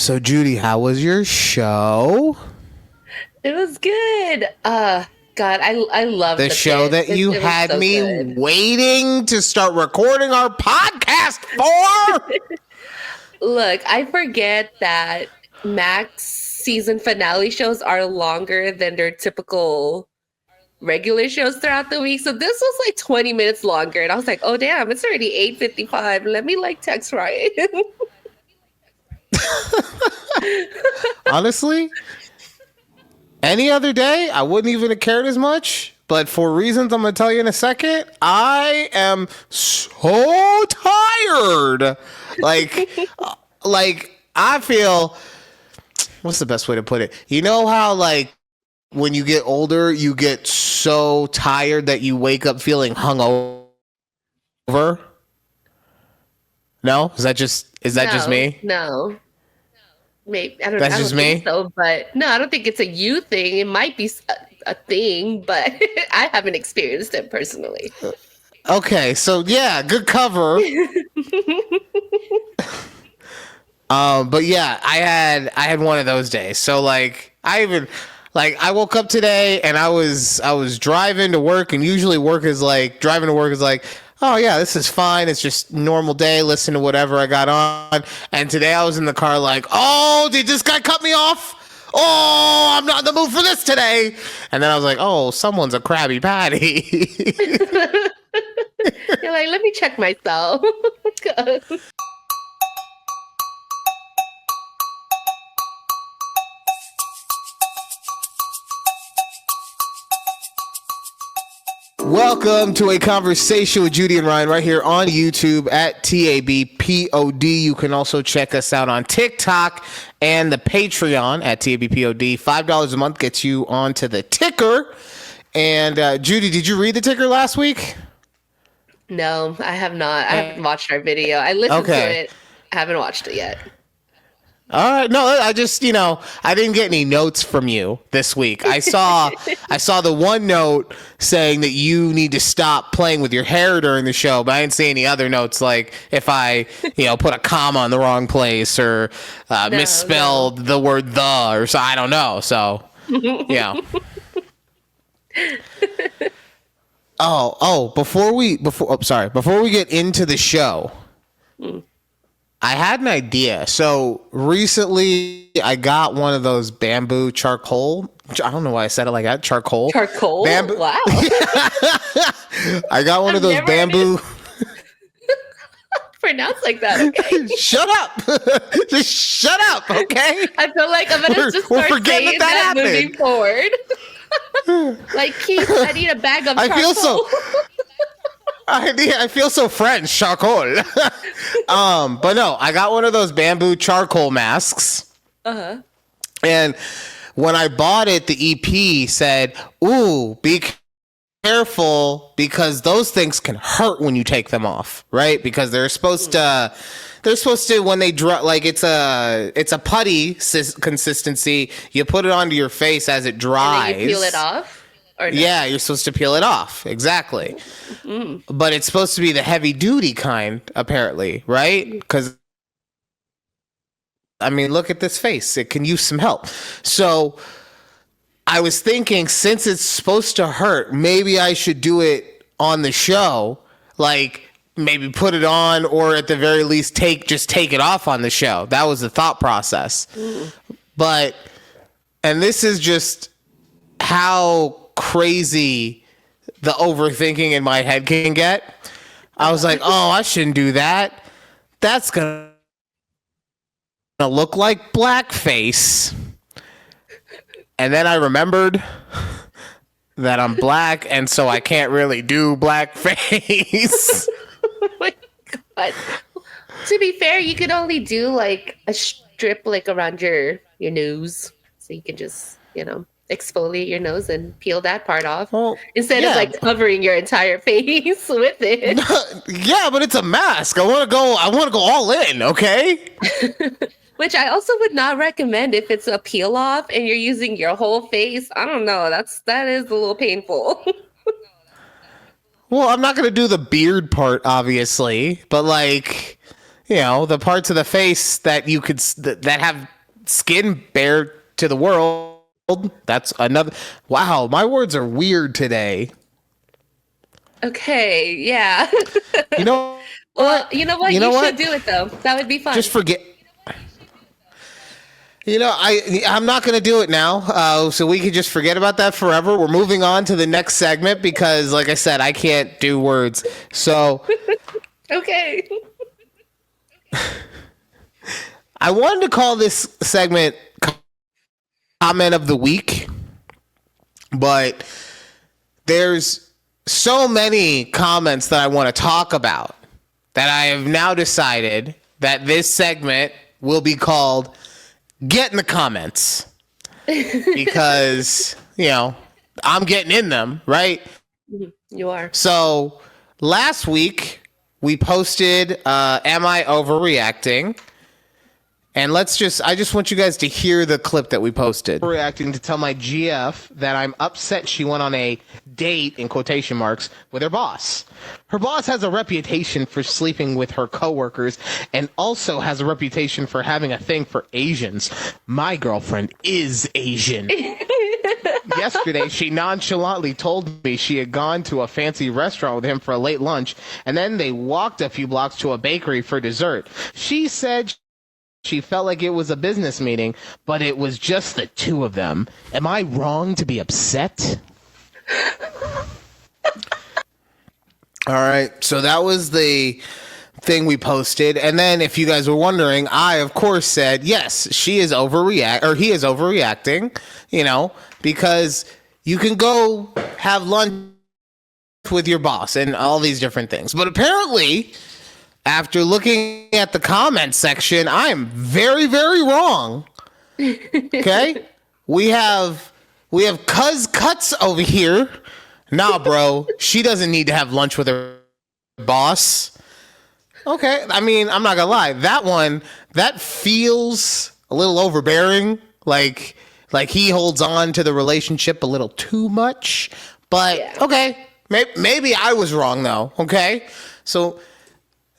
So, Judy, how was your show? It was good. God, I love The the show pit. that you It was had so me good. waiting to start recording our podcast for? Look, I forget that Max season finale shows are longer than their typical regular shows throughout the week. So this was like 20 minutes longer. And I was like, oh damn, it's already 8:55. Let me like text Ryan. Honestly, any other day, I wouldn't even have cared as much. But for reasons I'm going to tell you in a second, I am so tired. Like, I feel, what's the best way to put it? You know how, like, when you get older, you get so tired that you wake up feeling hungover? No? Is that just No, me? no. Maybe That's I just don't think me? so, but no, I don't think it's a you thing. It might be a thing, but I haven't experienced it personally. Okay, so yeah, good cover. But yeah, I had one of those days. So like I woke up today and I was driving to work, and usually driving to work is like, oh yeah, this is fine. It's just normal day, listen to whatever I got on. And today I was in the car like, oh, did this guy cut me off? Oh, I'm not in the mood for this today. And then I was like, oh, someone's a Krabby Patty. You're like, let me check myself. Welcome to a conversation with Judy and Ryan right here on YouTube at takeabreathpod. You can also check us out on TikTok and the Patreon at takeabreathpod. $5 a month gets you onto the ticker. And Judy, did you read the ticker last week? No, I have not. I haven't watched our video. I listened to Okay. it. I haven't watched it yet. All right. No, I just, I didn't get any notes from you this week. I saw the one note saying that you need to stop playing with your hair during the show, but I didn't see any other notes like if I, put a comma in the wrong place or misspelled the word the or so. I don't know. So, yeah. Before we get into the show, I had an idea. So recently I got one of those bamboo charcoal. I don't know why I said it like that. Charcoal. Charcoal? Bamboo. Wow. I got one of those never heard bamboo. Pronounced like that, okay? Shut up. Just shut up, okay? I feel like I'm gonna just we're start forgetting saying that that moving happened. forward. Like, Keith, I need a bag of charcoal. I feel so I feel so French, charcoal. But no, I got one of those bamboo charcoal masks. Uh-huh. And when I bought it, the EP said, ooh, be careful because those things can hurt when you take them off, right? Because they're supposed to when they dry, like it's a putty consistency. You put it onto your face as it dries. And then you peel it off? Or no? Yeah, you're supposed to peel it off. Exactly. But it's supposed to be the heavy duty kind, apparently, right? Because, I mean, look at this face. It can use some help. So I was thinking, since it's supposed to hurt, maybe I should do it on the show. Like, maybe put it on or at the very least take it off on the show. That was the thought process. But, and this is just how crazy the overthinking in my head can get. I was like, oh, I shouldn't do that. That's gonna look like blackface. And then I remembered that I'm black, and so I can't really do blackface. Oh my God. To be fair, you could only do like a strip like around your nose. So you can just, exfoliate your nose and peel that part off instead of like covering your entire face with it. Yeah, but it's a mask. I want to go all in, okay? Which I also would not recommend if it's a peel off and you're using your whole face. I don't know. That is a little painful. Well, I'm not going to do the beard part, obviously, but like, the parts of the face that you could that have skin bare to the world. That's another. Wow, my words are weird today. Okay, yeah. You know Well, what? you know what? You know You what? should do it though. That would be fun. Just forget. I'm not going to do it now, so we could just forget about that forever. We're moving on to the next segment because, like I said, I can't do words. So, Okay. I wanted to call this segment Comment of the Week, but there's so many comments that I want to talk about that I have now decided that this segment will be called Get in the Comments because, I'm getting in them, right? You are. So last week we posted Am I Overreacting? And I just want you guys to hear the clip that we posted. Reacting to tell my GF that I'm upset she went on a date, in quotation marks, with her boss. Her boss has a reputation for sleeping with her coworkers and also has a reputation for having a thing for Asians. My girlfriend is Asian. Yesterday, she nonchalantly told me she had gone to a fancy restaurant with him for a late lunch, and then they walked a few blocks to a bakery for dessert. She said she felt like it was a business meeting, but it was just the two of them. Am I wrong to be upset? All right, so that was the thing we posted. And then if you guys were wondering, I, of course, said, yes, he is overreacting, because you can go have lunch with your boss and all these different things. But apparently, after looking at the comment section, I am very, very wrong. Okay? We have Cuz Cuts over here. Nah, bro. She doesn't need to have lunch with her boss. Okay. I mean, I'm not gonna lie. That feels a little overbearing. Like he holds on to the relationship a little too much. But yeah. Okay. Maybe I was wrong though. Okay? So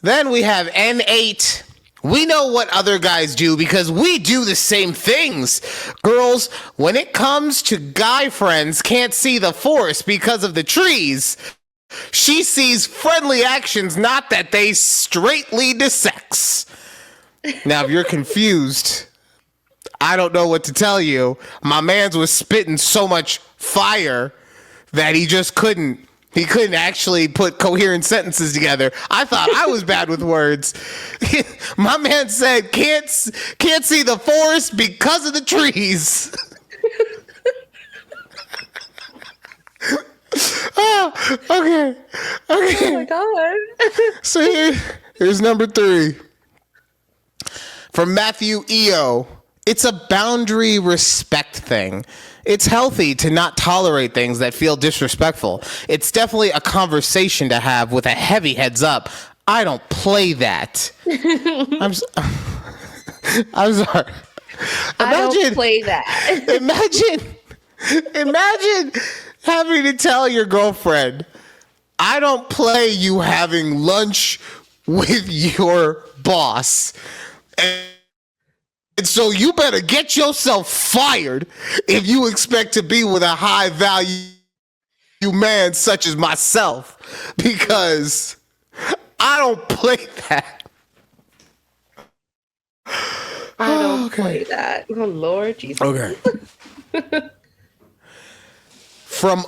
then we have N8. We know what other guys do because we do the same things. Girls, when it comes to guy friends can't see the forest because of the trees, she sees friendly actions, not that they straight lead to sex. Now, if you're confused, I don't know what to tell you. My man's was spitting so much fire that he just couldn't actually put coherent sentences together. I thought I was bad with words. My man said, can't see the forest because of the trees. Okay. Oh my God. So here's number 3. From Matthew E.O. It's a boundary respect thing. It's healthy to not tolerate things that feel disrespectful. It's definitely a conversation to have with a heavy heads up. I don't play that. I'm sorry. I don't play that. Imagine having to tell your girlfriend, I don't play you having lunch with your boss. And so you better get yourself fired if you expect to be with a high value man such as myself, because I don't play that. I don't play that. Oh, Lord Jesus. Okay. From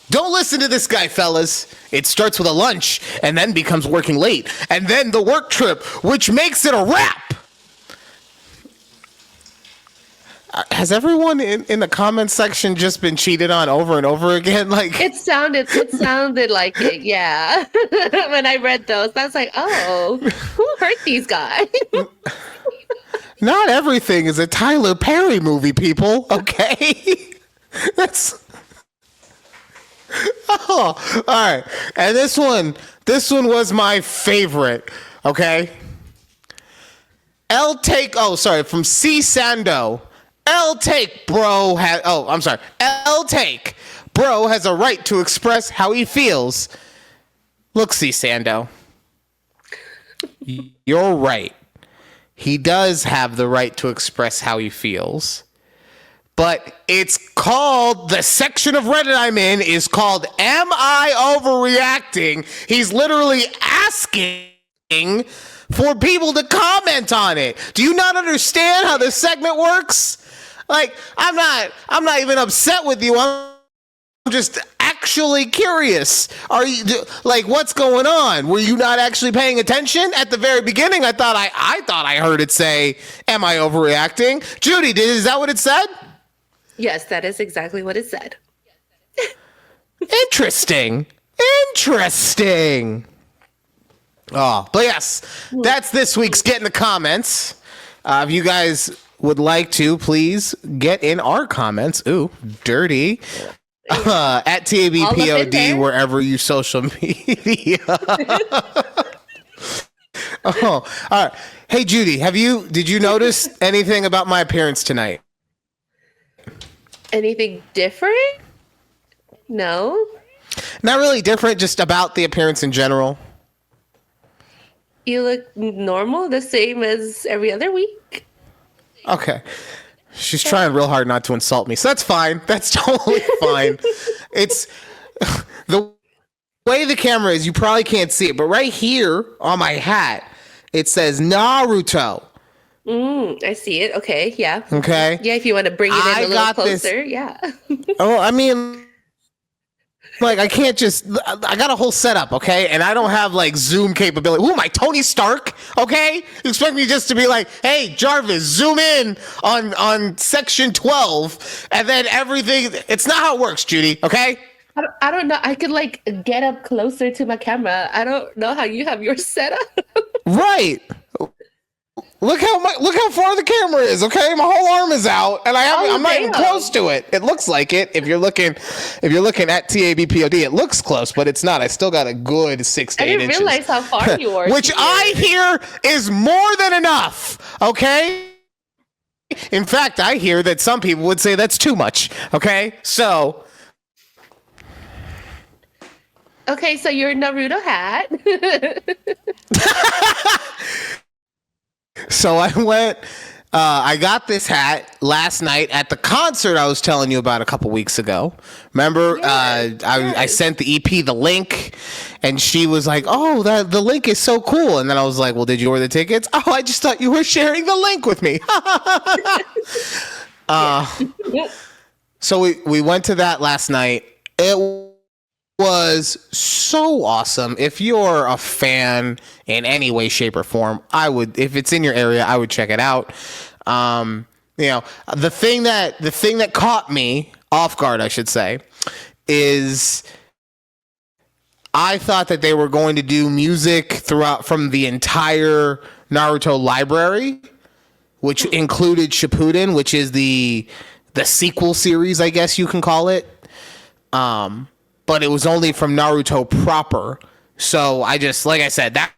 don't listen to this guy, fellas. It starts with a lunch and then becomes working late and then the work trip, which makes it a wrap. Has everyone in the comment section just been cheated on over and over again? Like it sounded like it, yeah. When I read those, I was like, oh, who hurt these guys? Not everything is a Tyler Perry movie, people. Okay, that's. Oh, all right. And this one was my favorite. Okay. From C Sando. L take bro has a right to express how he feels. Look, C Sando. You're right. he does have the right to express how he feels. But it's called, the section of Reddit I'm in is called, Am I Overreacting? He's literally asking for people to comment on it. Do you not understand how this segment works? Like, I'm not even upset with you. I'm just actually curious. Are you like, what's going on? Were you not actually paying attention at the very beginning? I thought I heard it say, "Am I overreacting?" Judy, is that what it said? Yes, that is exactly what it said. Interesting. Oh, but yes, that's this week's Get in the Comments. If you guys would like to, please get in our comments. Ooh, dirty. At TABPOD, wherever you social media. Oh, all right. Hey, Judy, did you notice anything about my appearance tonight? Anything different? No. Not really different, just about the appearance in general. You look normal, the same as every other week. Okay. She's trying real hard not to insult me, so that's fine. That's totally fine. It's the way the camera is, you probably can't see it, but right here on my hat, it says Naruto. I see it. Okay, yeah. Okay. Yeah, if you want to bring it in a little closer, yeah. Oh, I mean, like, I can't just, I got a whole setup, okay? And I don't have, like, Zoom capability. Who am I, Tony Stark? Okay? You expect me just to be like, hey, Jarvis, zoom in on section 12, and then everything. It's not how it works, Judy, okay? I don't know. I could, like, get up closer to my camera. I don't know how you have your setup. Right. Look how far the camera is, okay? My whole arm is out, and I'm not even close to it. It looks like it. If you're looking at TABPOD, it looks close, but it's not. I still got a good 6 to 8 inches. I didn't realize how far you were. Which I hear is more than enough, okay? In fact, I hear that some people would say that's too much, okay? So... Okay, so your Naruto hat. So I got this hat last night at the concert I was telling you about a couple weeks ago. Remember, yes. I sent the EP the link, and she was like, "Oh, the link is so cool." And then I was like, "Well, did you order the tickets?" "Oh, I just thought you were sharing the link with me." So we went to that last night. It was so awesome. If you're a fan in any way, shape, or form, if it's in your area, I would check it out. The thing that caught me off guard, I should say, is I thought that they were going to do music throughout from the entire Naruto library, which included Shippuden, which is the sequel series, I guess you can call it. But it was only from Naruto proper. So I just, like I said, that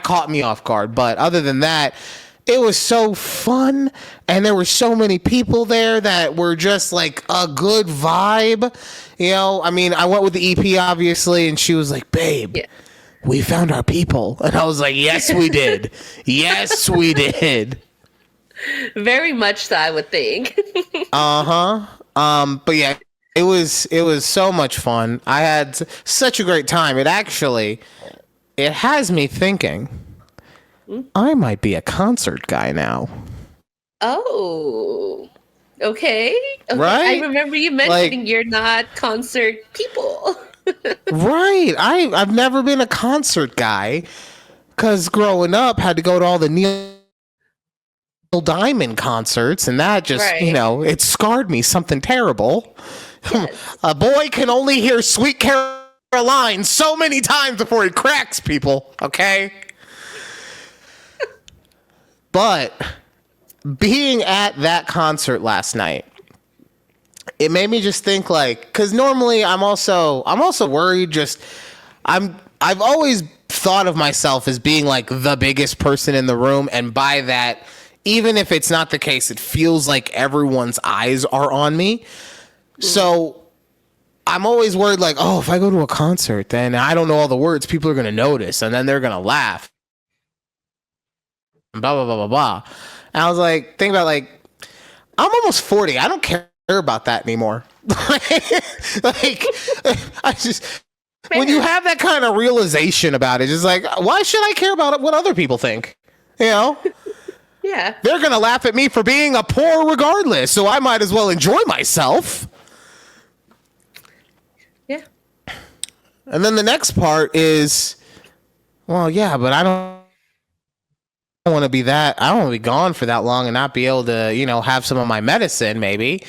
caught me off guard. But other than that, it was so fun. And there were so many people there that were just like a good vibe. You know, I mean, I went with the EP, obviously, and she was like, "Babe, we found our people." And I was like, "Yes, we did. Yes, we did." Very much so, I would think. But yeah. It was so much fun. I had such a great time. It has me thinking I might be a concert guy now. Oh, okay. Right? I remember you mentioning you're not concert people. Right. I've never been a concert guy because growing up had to go to all the Neil Diamond concerts, and that just, it scarred me something terrible. Yes. A boy can only hear Sweet Caroline so many times before he cracks, people, okay? But being at that concert last night, it made me just think, like, because normally I'm also worried. I've always thought of myself as being like the biggest person in the room, and by that, even if it's not the case, it feels like everyone's eyes are on me. So I'm always worried, like, oh, if I go to a concert, then I don't know all the words, people are going to notice, and then they're going to laugh. blah, blah, blah, blah, blah. And I was like, think about like, I'm almost 40. I don't care about that anymore. Like, I just, when you have that kind of realization about it, it's like, why should I care about what other people think? You know? Yeah. They're going to laugh at me for being a poor regardless, so I might as well enjoy myself. Yeah. And then the next part is, well, yeah, but I don't want to be that. I don't want to be gone for that long and not be able to, you know, have some of my medicine maybe.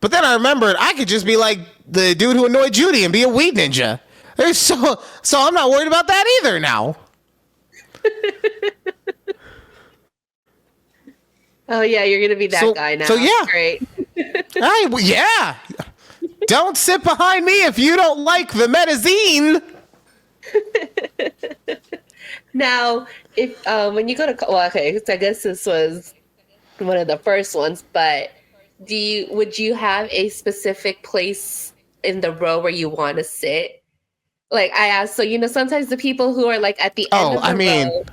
But then I remembered I could just be like the dude who annoyed Judy and be a weed ninja. So I'm not worried about that either now. Oh yeah, you're gonna be that guy now. So yeah, great. Yeah. Don't sit behind me if you don't like the medicine. Now, if when you go to okay, so I guess this was one of the first ones, but would you have a specific place in the row where you want to sit? Like I asked, so you know, sometimes the people who are like at the end of the row,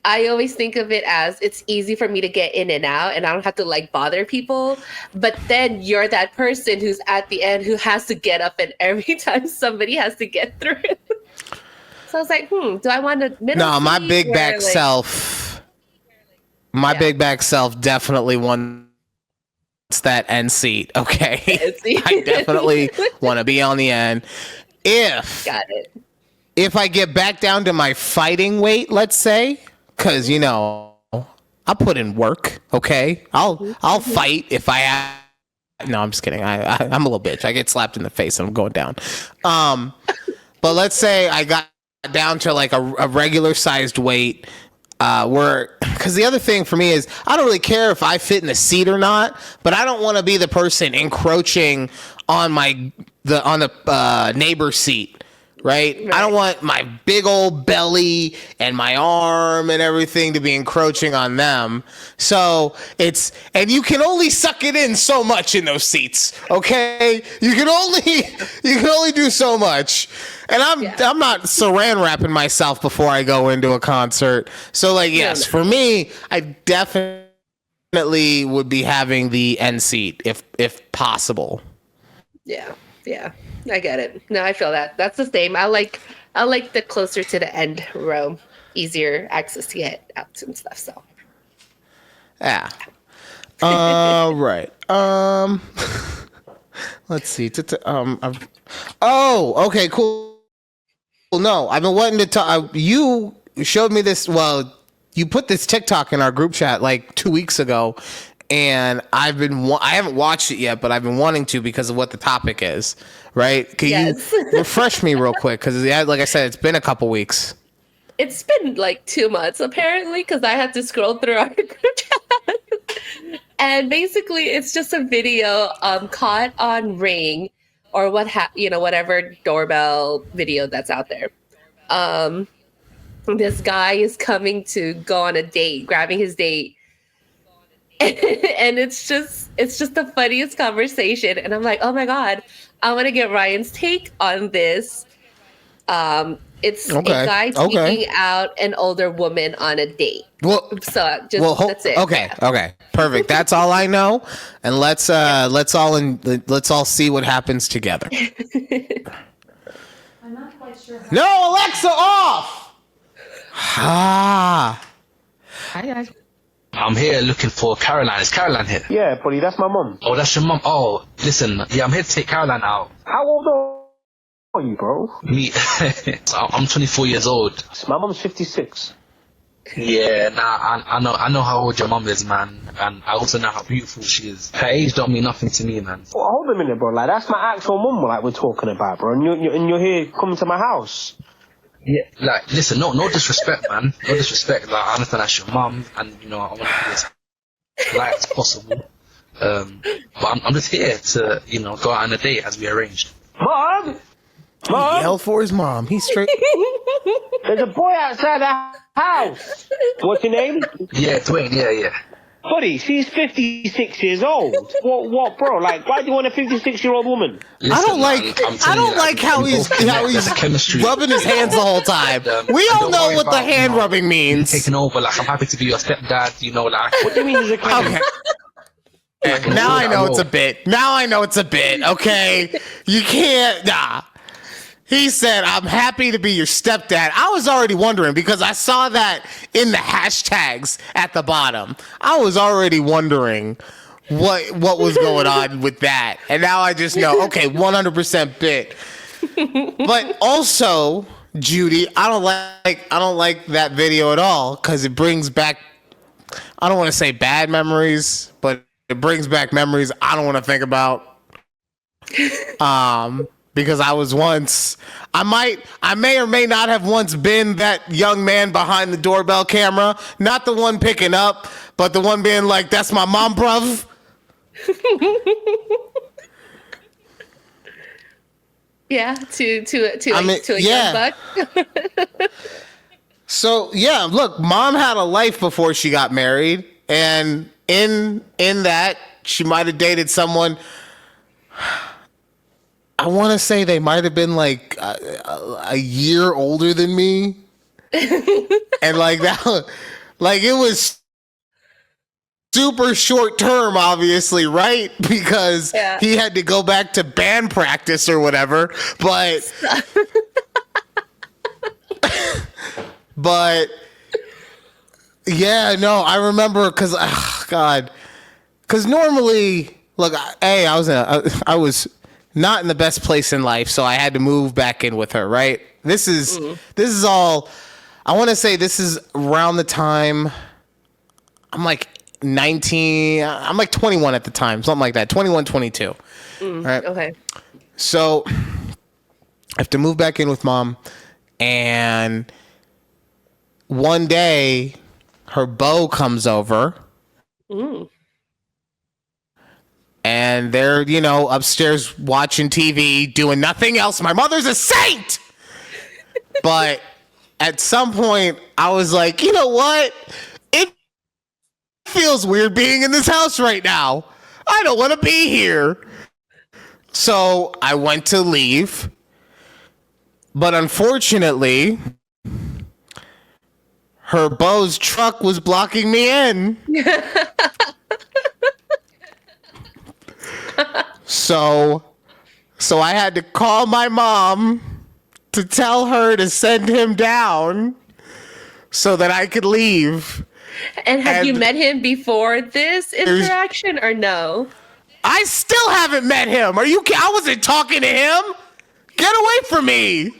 I always think of it as it's easy for me to get in and out and I don't have to like bother people. But then you're that person who's at the end who has to get up and every time somebody has to get through. So I was like, do I want to my big back self. My big back self definitely wants that end seat. Okay. I definitely want to be on the end. If I get back down to my fighting weight, let's say, because you know I put in work. Okay, I'll fight if I have. No, I'm just kidding. I'm a little bitch. I get slapped in the face and I'm going down. But let's say I got down to like a regular sized weight. Because the other thing for me is I don't really care if I fit in the seat or not, but I don't want to be the person encroaching on the neighbor's seat. Right? I don't want my big old belly and my arm and everything to be encroaching on them. So and you can only suck it in so much in those seats. Okay? You can only do so much. And I'm not saran wrapping myself before I go into a concert. So like, yes, for me, I definitely would be having the end seat if possible. Yeah. Yeah. I get it. No, I feel that. That's the same. I like the closer to the end row, easier access to get out and stuff. So, yeah. Right. Let's see. Okay, cool. Well, no, I've been wanting to talk. You showed me this. Well, you put this TikTok in our group chat like 2 weeks ago, and I haven't watched it yet, but I've been wanting to because of what the topic is. Right? Can you refresh me real quick? Because, like I said, it's been a couple weeks. It's been like 2 months, apparently, because I had to scroll through our group chat. And basically, it's just a video caught on Ring or whatever doorbell video that's out there. This guy is coming to go on a date, grabbing his date. And it's just the funniest conversation. And I'm like, oh my God, I want to get Ryan's take on this. It's a guy taking out an older woman on a date. That's it. Okay. Perfect. That's all I know. And let's all see what happens together. I'm not quite sure. No, Alexa off. Hi guys. I'm here looking for Caroline. Is Caroline here? Yeah, buddy, that's my mum. Oh, that's your mum. Oh, listen, I'm here to take Caroline out. How old are you, bro? Me, I'm 24 years old. My mum's 56. Yeah, I know how old your mum is, man, and I also know how beautiful she is. Her age don't mean nothing to me, man. Well, hold a minute, bro. Like, that's my actual mum, like we're talking about, bro. And you're here coming to my house. Yeah, like, listen, no disrespect, man. No disrespect. Like, I understand that's your mum, and I want to be as polite as possible. But I'm just here to, go out on a date as we arranged. Mom! He yelled for his mom. He's straight. There's a boy outside the house. What's your name? Yeah, Dwayne. Yeah. Buddy, she's 56 years old. What, bro? Like, why do you want a 56-year-old woman? Listen, I don't like. man, I'm telling I don't you, like how he's there's a chemistry. rubbing his hands the whole time. We all Don't know worry what the about, hand rubbing means. Taking over, like I'm happy to be your stepdad. You know, like What do you mean there's a chemistry? Okay. Now I know it's a bit. Now I know it's a bit. Okay, you can't. Nah. He said, "I'm happy to be your stepdad." I was already wondering because I saw that in the hashtags at the bottom. I was already wondering what was going on with that, and now I just know. Okay, 100% bit. But also, Judy, I don't like that video at all because it brings back. I don't want to say bad memories, but it brings back memories I don't want to think about. Because I was once, I may or may not have once been that young man behind the doorbell camera, not the one picking up, but the one being like, "That's my mom, bruv." Yeah, to a young buck. So yeah, look, mom had a life before she got married, and in that she might have dated someone. I want to say they might have been like a year older than me, and like that, like it was super short term, obviously, right? Because he had to go back to band practice or whatever, but. But yeah, no, I remember because normally, look, I was not in the best place in life, so I had to move back in with her. Right? This is all. I want to say this is around the time I'm like 19. I'm like 21 at the time, something like that. 21, 22. Right? Okay. So I have to move back in with mom, and one day her beau comes over. And they're, upstairs watching TV, doing nothing else. My mother's a saint. But at some point, I was like, you know what? It feels weird being in this house right now. I don't want to be here. So I went to leave. But unfortunately, her beau's truck was blocking me in. So I had to call my mom to tell her to send him down so that I could leave. And have you met him before this interaction or no? I still haven't met him. I wasn't talking to him. Get away from me.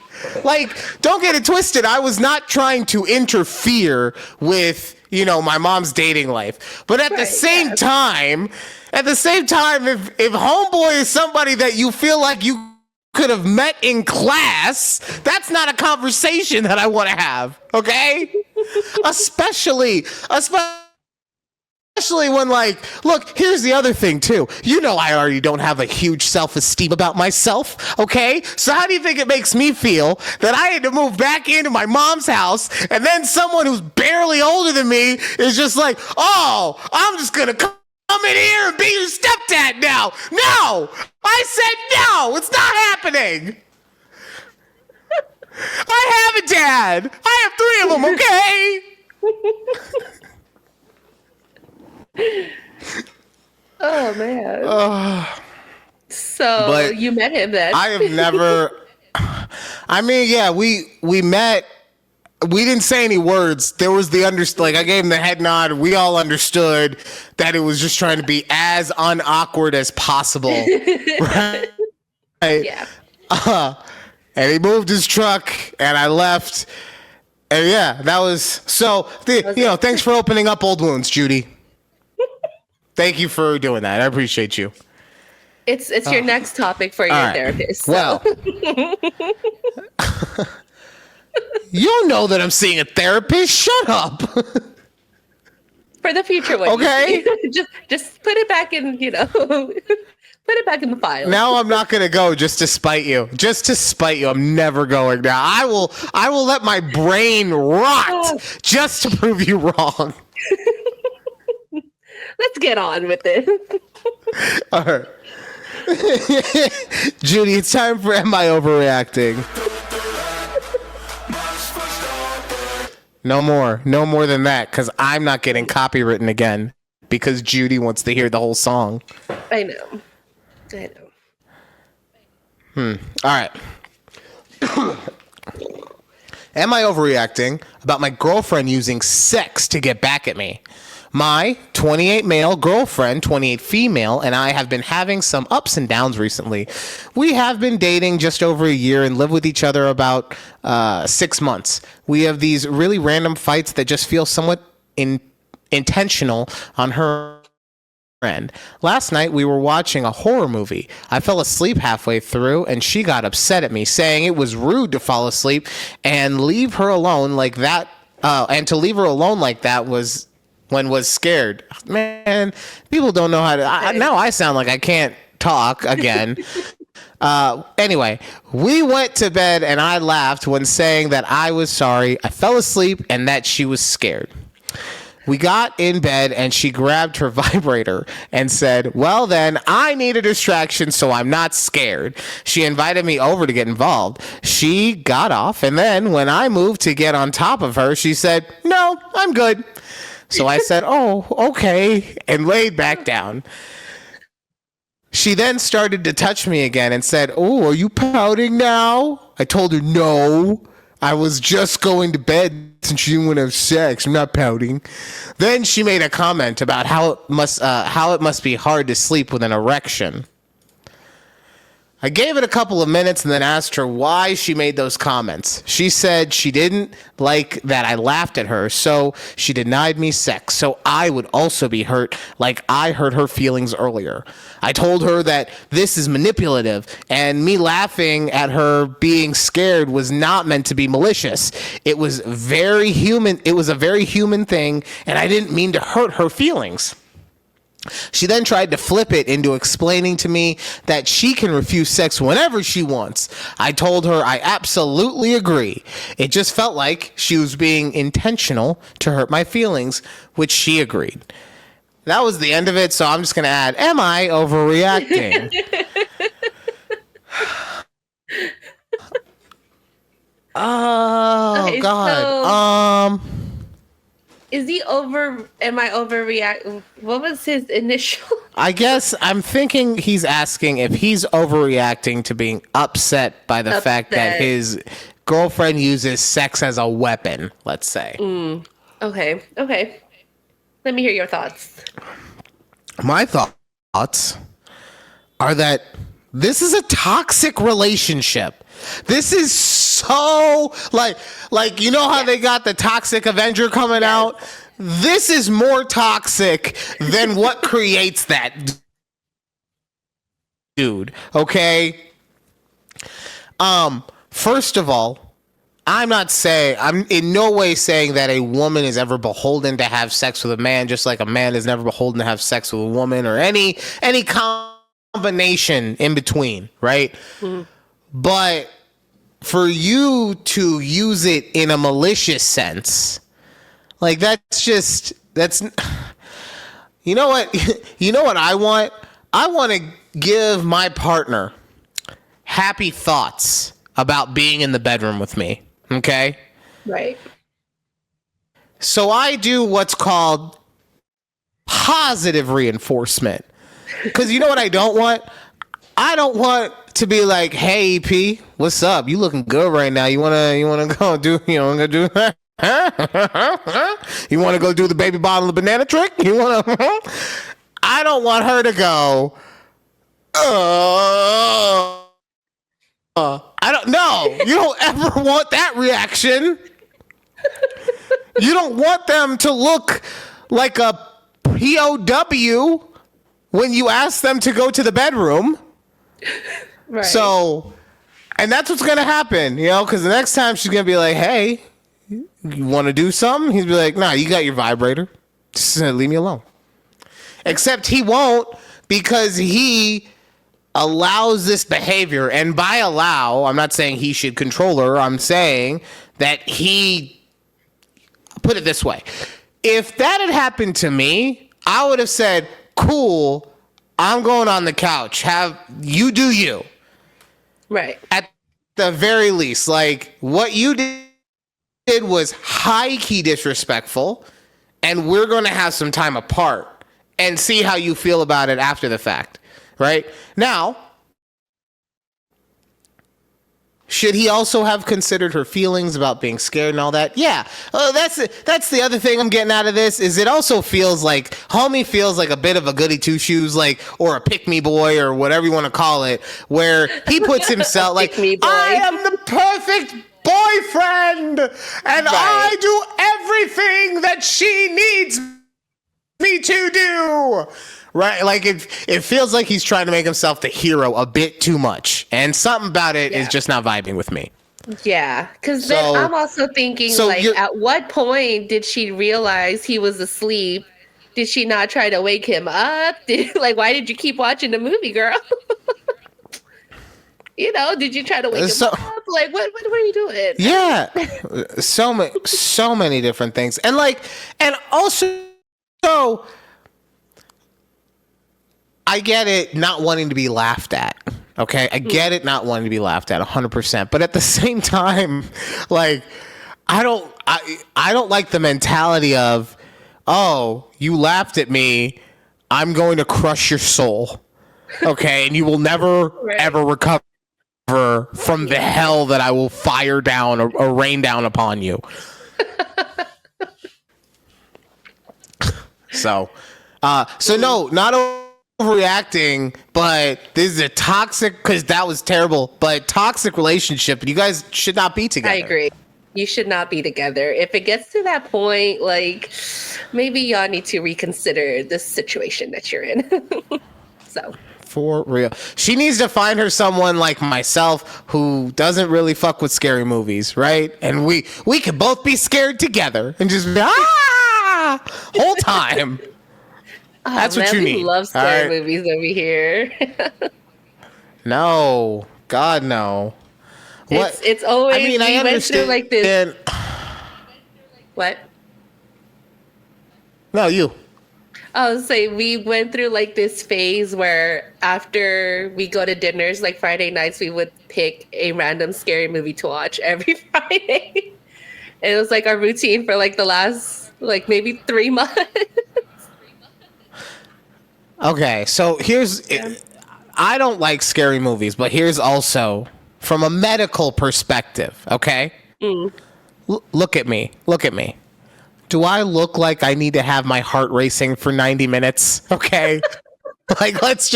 Like, don't get it twisted. I was not trying to interfere with, my mom's dating life. But at the same time, if homeboy is somebody that you feel like you could have met in class, that's not a conversation that I want to have. Okay? Especially when, look, here's the other thing, too. I already don't have a huge self-esteem about myself, okay? So how do you think it makes me feel that I had to move back into my mom's house, and then someone who's barely older than me is just like, oh, I'm just going to come in here and be your stepdad now. No! I said no! It's not happening! I have a dad! I have 3 of them, okay? Oh man. So you met him then? I have never. I mean, yeah, we met. We didn't say any words. There was the I gave him the head nod. We all understood that it was just trying to be as unawkward as possible. Right? Yeah. And he moved his truck, and I left. And yeah, that was so. Thanks for opening up old wounds, Judy. Thank you for doing that. I appreciate you. It's your next topic for your therapist. So. Well, you know that I'm seeing a therapist. Shut up. For the future one. Okay. just put it back in, put it back in the file. Now I'm not going to go just to spite you. Just to spite you. I'm never going now. I will let my brain rot just to prove you wrong. Let's get on with it. All right. Judy, it's time for Am I Overreacting? No more than that, because I'm not getting copywritten again because Judy wants to hear the whole song. I know. All right. Am I overreacting about my girlfriend using sex to get back at me? My 28 male girlfriend, 28 female, and I have been having some ups and downs recently. We have been dating just over a year and live with each other about 6 months. We have these really random fights that just feel somewhat intentional on her end. Last night we were watching a horror movie. I fell asleep halfway through and she got upset at me, saying it was rude to fall asleep and leave her alone like that. And to leave her alone like that was scared. Man, people don't know how to. Now I sound like I can't talk again. Anyway, we went to bed and I laughed when saying that I was sorry, I fell asleep, and that she was scared. We got in bed and she grabbed her vibrator and said, well then, I need a distraction so I'm not scared. She invited me over to get involved. She got off, and then when I moved to get on top of her, she said, no, I'm good. So I said, oh, okay, and laid back down. She then started to touch me again and said, oh, are you pouting now? I told her, no, I was just going to bed since she didn't want to have sex. I'm not pouting. Then she made a comment about how it must be hard to sleep with an erection. I gave it a couple of minutes and then asked her why she made those comments. She said she didn't like that I laughed at her, so she denied me sex, so I would also be hurt like I hurt her feelings earlier. I told her that this is manipulative, and me laughing at her being scared was not meant to be malicious. It was very human. It was a very human thing, and I didn't mean to hurt her feelings. She then tried to flip it into explaining to me that she can refuse sex whenever she wants. I told her I absolutely agree. It just felt like she was being intentional to hurt my feelings, which she agreed. That was the end of it, so I'm just going to add, am I overreacting? Oh, okay, God. So is he over? Am I overreacting? What was his initial? I guess I'm thinking he's asking if he's overreacting to being upset by the fact that his girlfriend uses sex as a weapon, let's say. Okay. Let me hear your thoughts. My thoughts are that this is a toxic relationship. This is so like you know how they got the Toxic Avenger coming out? This is more toxic than what creates that dude, okay? First of all, I'm in no way saying that a woman is ever beholden to have sex with a man, just like a man is never beholden to have sex with a woman, or any combination in between, right? Mm-hmm. But for you to use it in a malicious sense, like that's you know what I want? I want to give my partner happy thoughts about being in the bedroom with me. Okay? Right. So I do what's called positive reinforcement. Because you know what I don't want? I don't want to be like, hey, EP, what's up? You looking good right now. You wanna go do you want to do that? You want to go do the baby bottle of banana trick? I don't want her to go, I don't know. You don't ever want that reaction. You don't want them to look like a POW when you ask them to go to the bedroom. Right. So, and that's what's going to happen, because the next time she's going to be like, hey, you want to do something? He's be like, nah, you got your vibrator. Just leave me alone. Except he won't, because he allows this behavior. And by allow, I'm not saying he should control her. I'm saying that put it this way. If that had happened to me, I would have said, cool, I'm going on the couch. Have you do you. Right. At the very least, like, what you did was high-key disrespectful, and we're going to have some time apart and see how you feel about it after the fact, right? Now, should he also have considered her feelings about being scared and all that? Yeah. That's the other thing I'm getting out of this, is it also feels like homie feels like a bit of a goody two-shoes, like, or a pick-me boy, or whatever you want to call it, where he puts himself like, I am the perfect boyfriend, and I do everything that she needs me to do. Right, like it feels like he's trying to make himself the hero a bit too much, and something about it is just not vibing with me. Yeah, because then I'm also thinking, like, at what point did she realize he was asleep? Did she not try to wake him up? Why did you keep watching the movie, girl? Did you try to wake him up? Like, what are you doing? Yeah, so many different things, and also. I get it not wanting to be laughed at. Okay, I get it not wanting to be laughed at 100%. But at the same time, like, I don't like the mentality of, oh, you laughed at me, I'm going to crush your soul. Okay, and you will never ever recover from the hell that I will fire down or rain down upon you. So no, not overreacting, but this is a toxic, because that was terrible, but toxic relationship, and you guys should not be together. I agree. You should not be together. If it gets to that point, like, maybe y'all need to reconsider the situation that you're in. So. For real. She needs to find her someone like myself who doesn't really fuck with scary movies, right? And we could both be scared together and just be, whole time. That's what you need. We love scary movies over here. No, God, no. What? It's always. I mean, I understand. Went through like this. What? No, you. I was saying we went through like this phase where after we go to dinners, like Friday nights, we would pick a random scary movie to watch every Friday. And it was like our routine for like the last like maybe 3 months. Okay, so I don't like scary movies, but here's also from a medical perspective, okay? Look at me. Do I look like I need to have my heart racing for 90 minutes? Okay. Like, let's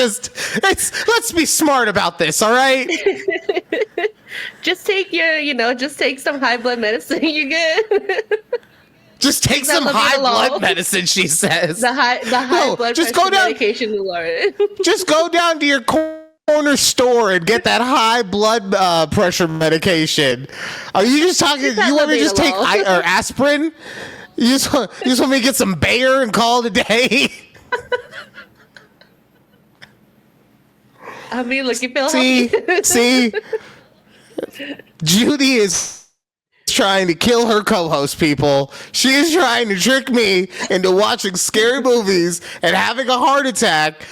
be smart about this, all right? Just take just take some high blood medicine. You're good. Just take some high blood medicine, she says. The high blood pressure medication to learn. Just go down to your corner store and get that high blood pressure medication. Are you just talking? You want me to just take aspirin? You just want me to get some Bayer and call it a day? I mean, look, you feel healthy. See, Judy is trying to kill her co-host, people. She is trying to trick me into watching scary movies and having a heart attack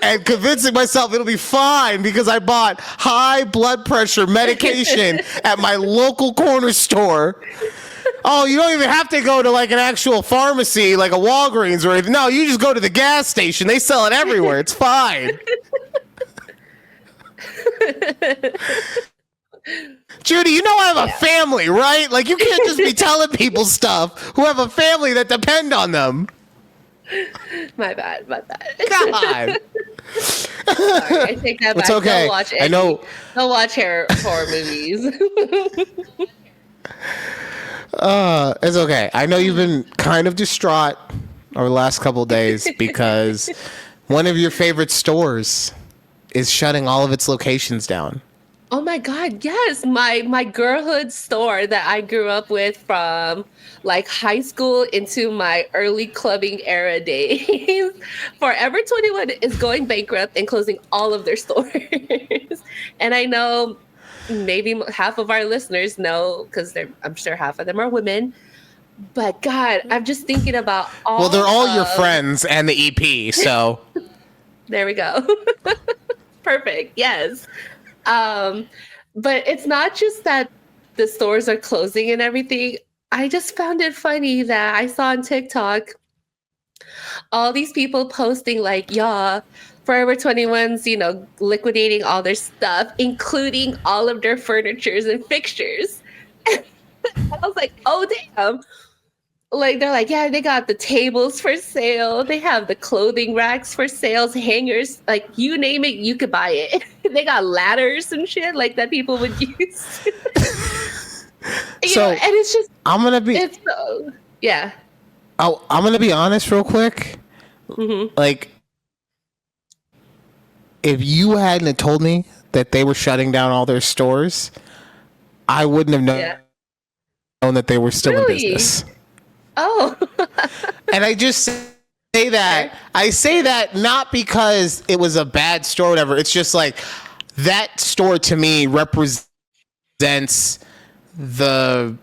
and convincing myself it'll be fine because I bought high blood pressure medication at my local corner store. Oh, you don't even have to go to like an actual pharmacy, like a Walgreens or anything. No, you just go to the gas station. They sell it everywhere. It's fine. Judy, you know I have a family, right? Like, you can't just be telling people stuff who have a family that depend on them. My bad. God. Sorry, I take that back. It's okay. I know. Don't watch horror movies. It's okay. I know you've been kind of distraught over the last couple of days because one of your favorite stores is shutting all of its locations down. Oh my God, yes. My girlhood store that I grew up with from like high school into my early clubbing era days. Forever 21 is going bankrupt and closing all of their stores. And I know maybe half of our listeners know, because I'm sure half of them are women. But God, I'm just thinking about all. Well, they're all your friends and the EP, so There we go. Perfect. Yes. But it's not just that the stores are closing and everything. I just found it funny that I saw on TikTok all these people posting like, yeah, Forever 21's, liquidating all their stuff, including all of their furnitures and fixtures. I was like, oh damn. Like they're like, yeah, they got the tables for sale. They have the clothing racks for sales, hangers, like you name it, you could buy it. They got ladders and shit like that people would use. And it's just yeah. Oh, I'm gonna be honest real quick. Mm-hmm. Like, if you hadn't have told me that they were shutting down all their stores, I wouldn't have known that they were still in business. Oh. And I just say that. I say that not because it was a bad store or whatever. It's just like that store to me represents the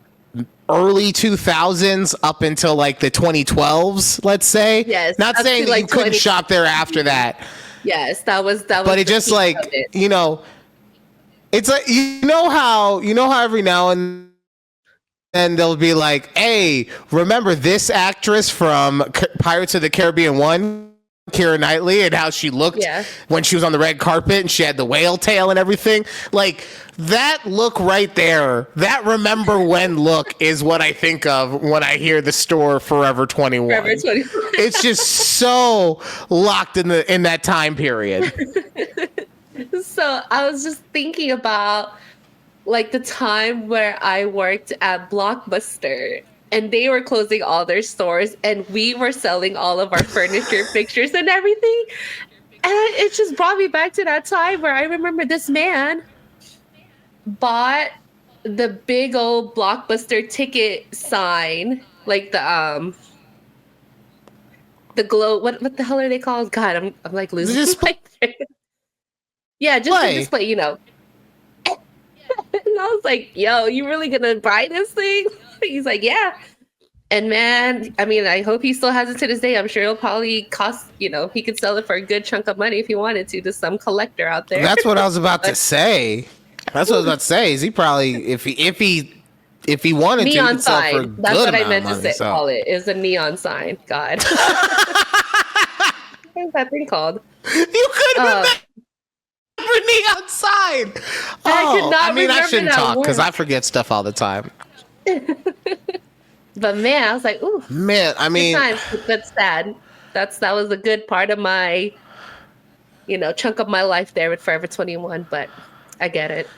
early 2000s up until like the 2012s, let's say. Yes. Not saying that like you couldn't shop there after that. Yes, that was. But it just like, it's like, how every now and then they'll be like, hey, remember this actress from Pirates of the Caribbean 1, Keira Knightley, and how she looked when she was on the red carpet and she had the whale tail and everything? Like, that look right there, that remember when look is what I think of when I hear the store Forever 21. Forever 21. It's just so locked in that time period. So I was just thinking about like the time where I worked at Blockbuster and they were closing all their stores and we were selling all of our furniture, fixtures and everything. And it just brought me back to that time where I remember this man bought the big old Blockbuster ticket sign, like the glow. What the hell are they called? God, I'm like losing my train. Yeah, just the display, And I was like, yo, you really gonna buy this thing? He's like, yeah. And man, I mean, I hope he still has it to this day. I'm sure it'll probably cost, he could sell it for a good chunk of money if he wanted to some collector out there. That's what I was about to say. That's what I was about to say. Is he probably, if he wanted to, he could sell for a good That's what I meant amount to call it. Is a neon sign. God. What is that thing called? You could remember neon sign. I shouldn't talk because I forget stuff all the time. But man, I was like, ooh. Man, I mean, that's sad. That was a good part of my, chunk of my life there with Forever 21. But I get it.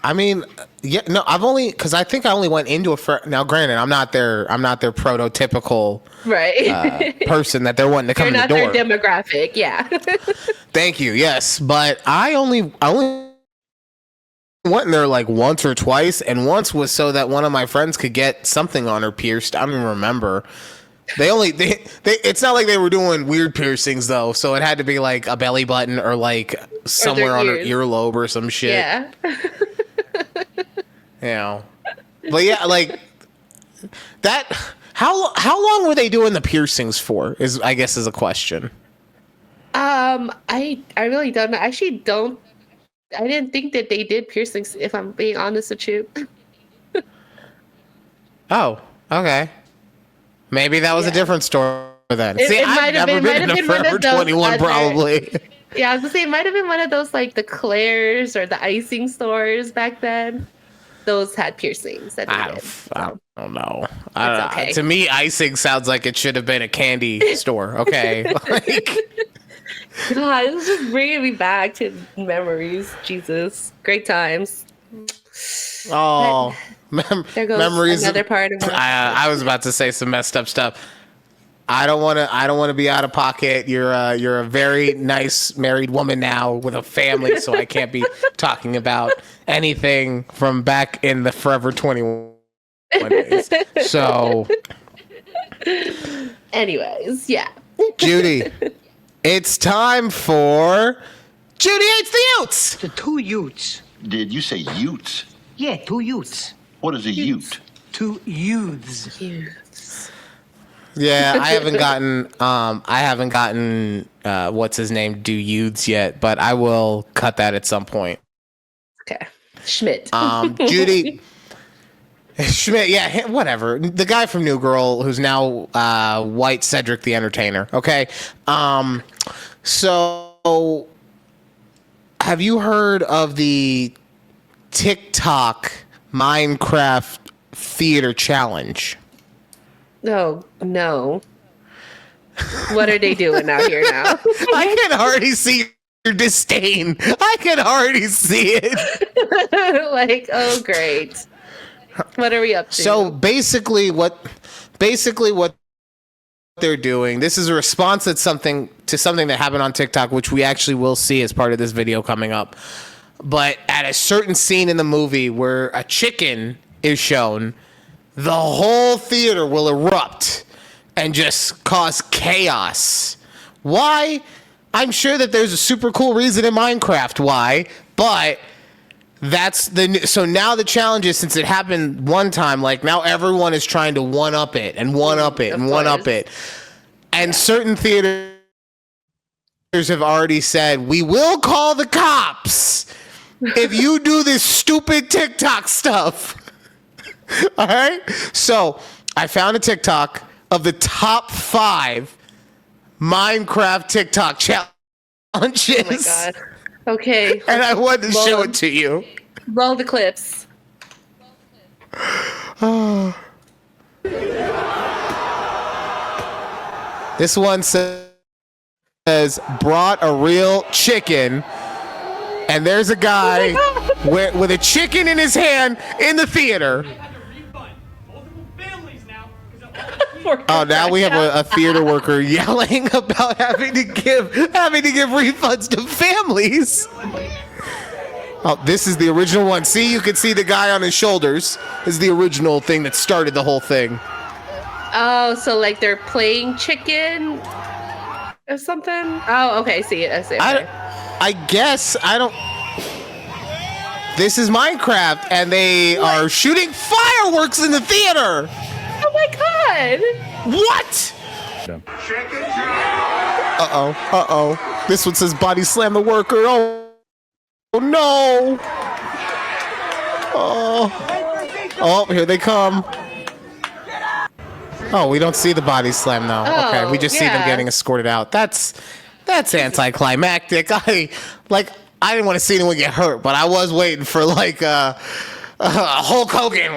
I mean, yeah, no, because I think I only went into now. Granted, I'm not their prototypical person that they're wanting to come in the door. You're not their demographic, yeah. Thank you. Yes, but I only went in there like once or twice, and once was so that one of my friends could get something on her pierced. I don't even remember. It's not like they were doing weird piercings though, so it had to be like a belly button or like somewhere on her earlobe or some shit. Yeah. But yeah, like that. How long were they doing the piercings for? Is a question. I really don't know. Actually, I didn't think that they did piercings. If I'm being honest with you. Oh, okay. Maybe that was a different story then. I've never been in a Forever 21 probably. Yeah, I was gonna say it might have been one of those like the Claire's or the icing stores back then. Those had piercings. I don't know. Okay. To me, icing sounds like it should have been a candy store. Okay. God, this is just bringing me back to memories. Jesus, great times. Oh, there goes memories. Another part of I was about to say some messed up stuff. I don't want to be out of pocket. You're a very nice married woman now with a family, so I can't be talking about anything from back in the Forever 21 days. So, anyways, yeah. Judy, it's time for Judy Hates the Utes. The two Utes. Did you say Utes? Yeah, two Utes. What is a Ute? to youths. Yeah, I haven't gotten what's his name do youths yet, but I will cut that at some point. Okay. Schmidt. Judy Schmidt, yeah, whatever. The guy from New Girl who's now White Cedric the Entertainer. Okay. So have you heard of the TikTok Minecraft Theater Challenge? Oh, no. What are they doing out here now? I can already see your disdain. I can already see it. Like, oh, great. What are we up to? So basically what they're doing, this is a response to something that happened on TikTok, which we actually will see as part of this video coming up. But at a certain scene in the movie where a chicken is shown, the whole theater will erupt and just cause chaos. Why? I'm sure that there's a super cool reason in Minecraft why, but so now the challenge is, since it happened one time, like now everyone is trying to one up it and one up it and one up it. And certain theaters have already said, we will call the cops if you do this stupid TikTok stuff. All right. So I found a TikTok of the top 5 Minecraft TikTok challenges. Oh my God. Okay. And I wanted to show it to you. Roll the clips. This one says, brought a real chicken. And there's a guy with a chicken in his hand in the theater. Oh, now we have a theater worker yelling about having to give refunds to families. Oh, this is the original one. See, you can see the guy on his shoulders. This is the original thing that started the whole thing. Oh, so like they're playing chicken or something? Oh, okay. I see it. I see it. Okay. I guess I don't. This is Minecraft, and they are shooting fireworks in the theater. Oh my God! What? Uh-oh. This one says body slam the worker. Oh no. Oh, here they come. Oh, we don't see the body slam now. Okay, we just see them getting escorted out. That's anticlimactic. I didn't want to see anyone get hurt, but I was waiting for like a Hulk Hogan.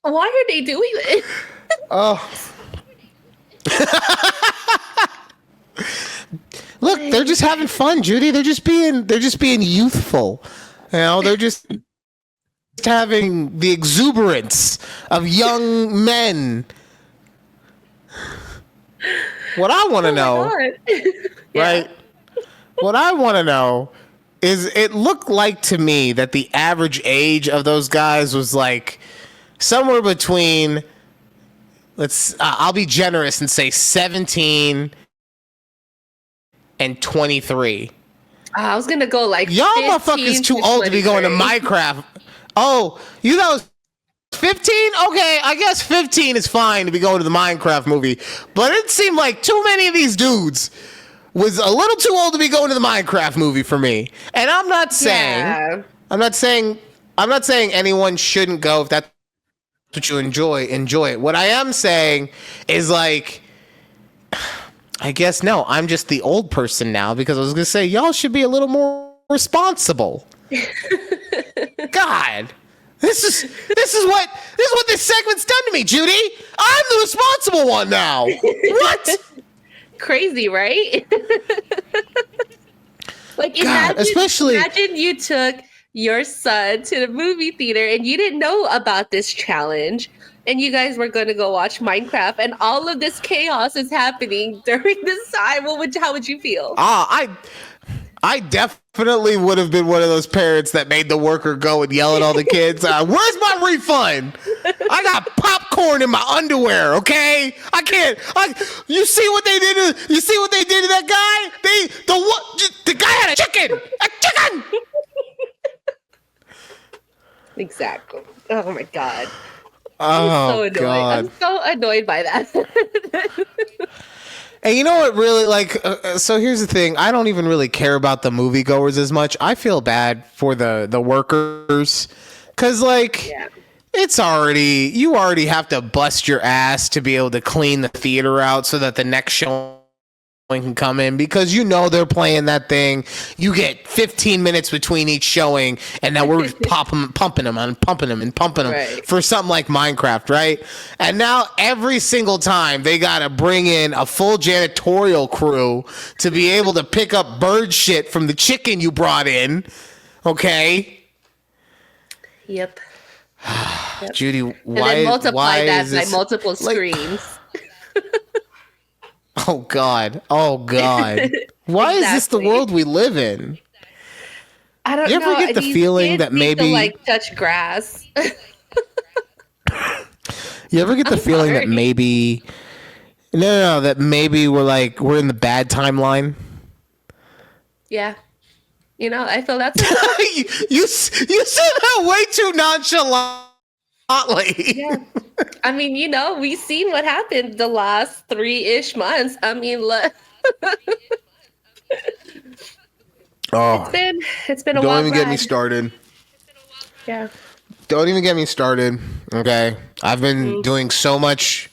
Why are they doing it? Oh. Look, they're just having fun, Judy. They're just being youthful. You know, they're just having the exuberance of young men. What I want to know, right? What I want to know is, it looked like to me that the average age of those guys was like somewhere between, I'll be generous and say 17 and 23. I was gonna go like y'all motherfuckers too old to be going to Minecraft. Oh, you know, 15? Okay, I guess 15 is fine to be going to the Minecraft movie, but it seemed like too many of these dudes was a little too old to be going to the Minecraft movie for me. And I'm not saying anyone shouldn't go. If that's what you enjoy it. What I am saying is, like, I guess no, I'm just the old person now, because I was gonna say y'all should be a little more responsible. God, this is what this segment's done to me, Judy. I'm the responsible one now. What? Crazy, right? Like, God, imagine you took your son to the movie theater and you didn't know about this challenge, and you guys were going to go watch Minecraft, and all of this chaos is happening during this time. How would you feel? I definitely would have been one of those parents that made the worker go and yell at all the kids. Where's my refund? I got popcorn in my underwear. Okay, I can't. You see what they did? You see what they did to that guy? The guy had a chicken. A chicken. Exactly. Oh my god. Oh So annoyed. God. I'm so annoyed by that. And you know what really so here's the thing, I don't even really care about the moviegoers as much. I feel bad for the workers, cuz like Yeah. you already have to bust your ass to be able to clean the theater out so that the next showing can come in, because you know they're playing that thing. You get 15 minutes between each showing, and now we're just pumping them Right. for something like Minecraft, right? And now every single time they gotta bring in a full janitorial crew to be able to pick up bird shit from the chicken you brought in. Okay, Yep. Judy, And why? then multiply why that is by this multiple like- screens. Oh God! Oh God! Why is this the Exactly. world we live in? I don't You know. ever get the These feeling kids that need to, maybe- like touch grass. You ever get the feeling that sorry. maybe that maybe we're in the bad timeline? Yeah. You know, I feel that's you said that way too nonchalantly. yeah. I mean, you know, we've seen what happened the last 3-ish months. I mean, look, Oh, it's been a don't wild even get me ride. started. Yeah. Don't even get me started. Okay, I've been Mm. doing so much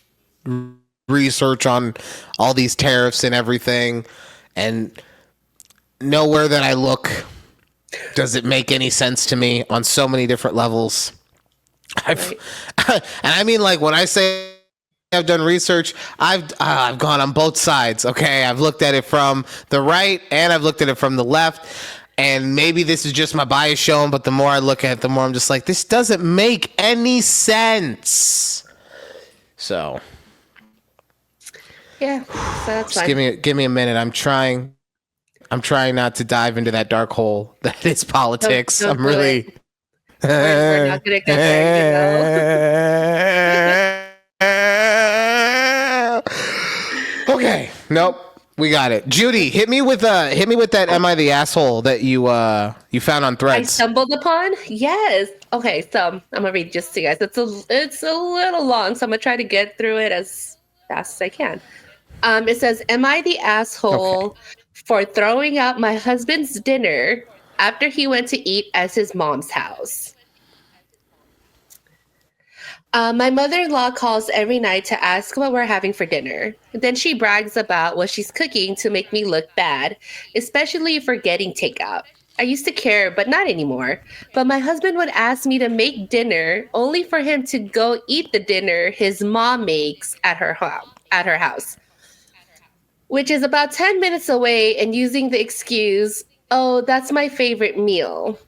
research on all these tariffs and everything, and nowhere that I look does it make any sense to me on so many different levels. Right. And I mean, like, when I say I've done research, I've gone on both sides. Okay, I've looked at it from the right and I've looked at it from the left. And maybe this is just my bias showing, but the more I look at it, the more I'm just like, this doesn't make any sense. So Yeah. So that's just fine. give me a minute. I'm trying not to dive into that dark hole that is politics. Don't I'm do really. it. We're not gonna go there, Okay, nope, we got it. Judy, hit me with that. Am I the asshole that you found on I Threads? stumbled upon. Yes. Okay, so I'm gonna read just to you guys. It's a little long, so I'm gonna try to get through it as fast as I can. It says, "Am I the asshole for throwing out my husband's dinner after he went to eat at his mom's house?" My mother-in-law calls every night to ask what we're having for dinner. Then she brags about what she's cooking to make me look bad, especially for getting takeout. I used to care, but not anymore. But my husband would ask me to make dinner only for him to go eat the dinner his mom makes at her house, which is about 10 minutes away, and using the excuse, "Oh, that's my favorite meal."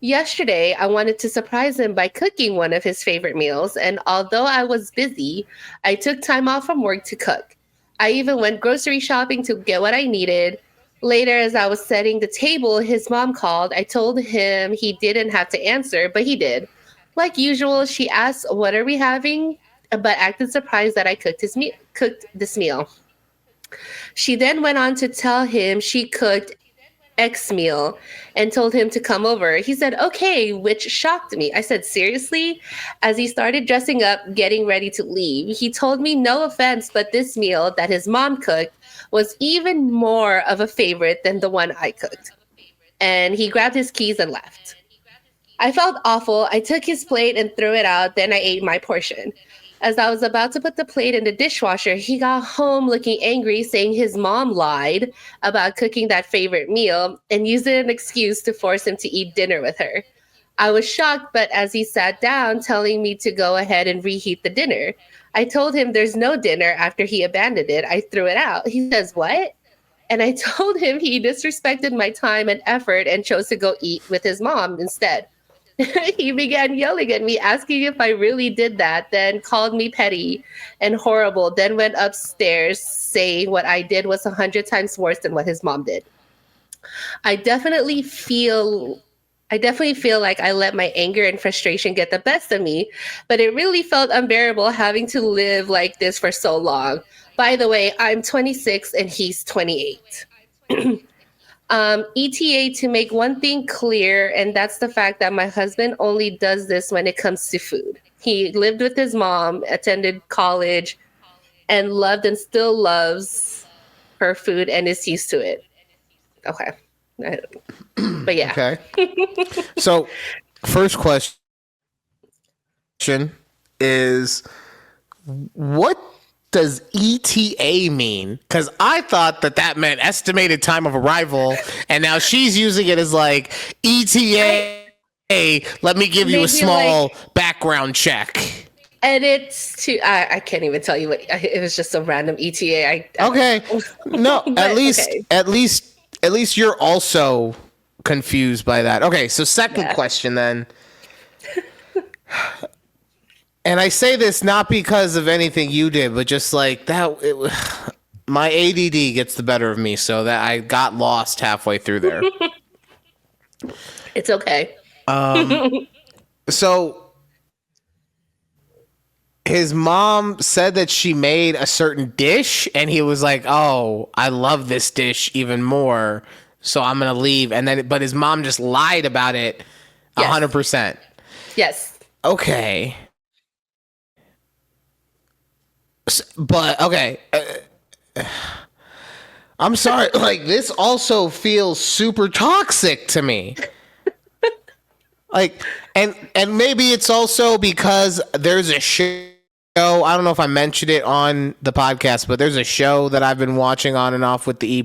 Yesterday, I wanted to surprise him by cooking one of his favorite meals, and although I was busy, I took time off from work to cook. I even went grocery shopping to get what I needed. Later, as I was setting the table, his mom called. I told him he didn't have to answer, but he did. Like usual, she asked, "What are we having?" but acted surprised that I cooked this meal. She then went on to tell him she cooked X meal and told him to come over. He said, "Okay," which shocked me. I said, "Seriously?" As he started dressing up, getting ready to leave, he told me, "No offense, but this meal that his mom cooked was even more of a favorite than the one I cooked." And he grabbed his keys and left. I felt awful. I took his plate and threw it out. Then I ate my portion. As I was about to put the plate in the dishwasher, he got home looking angry, saying his mom lied about cooking that favorite meal and used it as an excuse to force him to eat dinner with her. I was shocked, but as he sat down, telling me to go ahead and reheat the dinner, I told him there's no dinner after he abandoned it. I threw it out. He says, "What?" And I told him he disrespected my time and effort and chose to go eat with his mom instead. He began yelling at me, asking if I really did that, then called me petty and horrible, then went upstairs saying what I did was 100 times worse than what his mom did. I definitely feel I definitely feel like I let my anger and frustration get the best of me, but it really felt unbearable having to live like this for so long. By the way, I'm 26 and he's 28. ETA, to make one thing clear, and that's the fact that my husband only does this when it comes to food. He lived with his mom, attended college, and loved and still loves her food and is used to it. Okay. But yeah. Okay. So, first question is, what does ETA mean? Because I thought that meant estimated time of arrival, and now she's using it as like ETA. Let me give you a small background check. And it's I can't even tell you what it was. Just a random ETA. Okay. No, at least okay. at least you're also confused by that. Okay, so second question then. And I say this not because of anything you did, but just like that, my ADD gets the better of me, so that I got lost halfway through there. It's okay. So his mom said that she made a certain dish, and he was like, "Oh, I love this dish even more, so I'm gonna leave." And then, but his mom just lied about it, 100%. Yes. Okay. But okay, I'm sorry. Like, this also feels super toxic to me. Like, and maybe it's also because there's a show. I don't know if I mentioned it on the podcast, but there's a show that I've been watching on and off with the